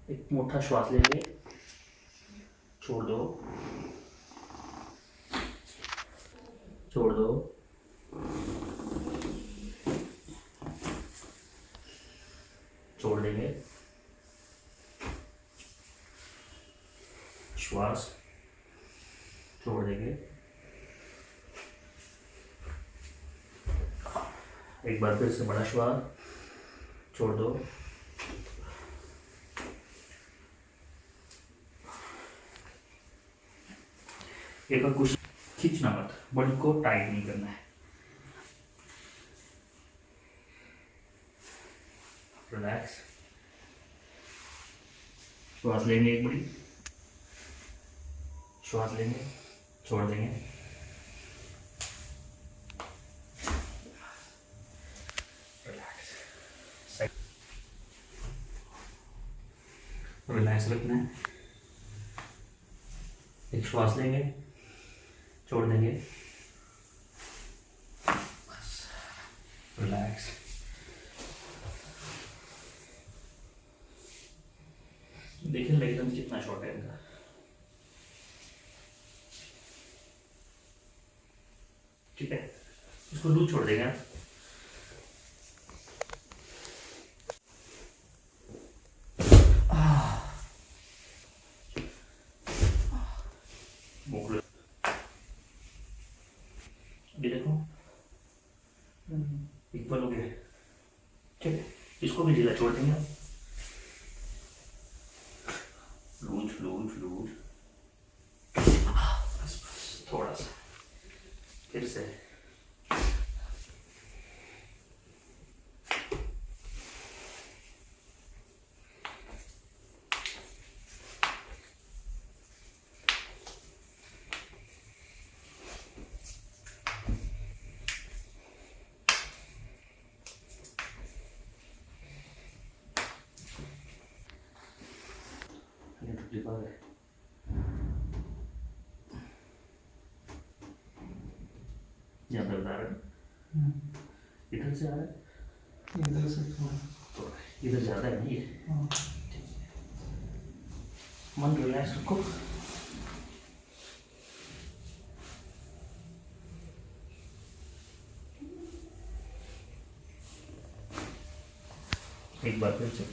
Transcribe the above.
एक मोटा श्वास लेंगे, छोड़ दो, छोड़ दो, छोड़ देंगे, श्वास, छोड़ देंगे, एक बार फिर से बड़ा श्वास, छोड़ दो, एक बार कुछ खींचना मत, बॉडी को टाइट नहीं करना है। रिलैक्स, श्वास लेंगे, एक बड़ी श्वास लेंगे, छोड़ देंगे, रिलैक्स रखना है। एक श्वास लेंगे, छोड़ देंगे, बस रिलैक्स। देखिए लेग कितना शॉर्ट है इनका। ठीक है, इसको लूज छोड़ देंगे। ये देखो इक्वल हो गया। ठीक है, इसको भी ढीला छोड़ देंगे। लूज लूज लूज, बस बस थोड़ा सा फिर से। यहाँ पे बता रहे इधर से आ रहा है, इधर से थोड़ा इधर ज़्यादा है ना ये। मन रिलैक्स रखो। एक बार फिर से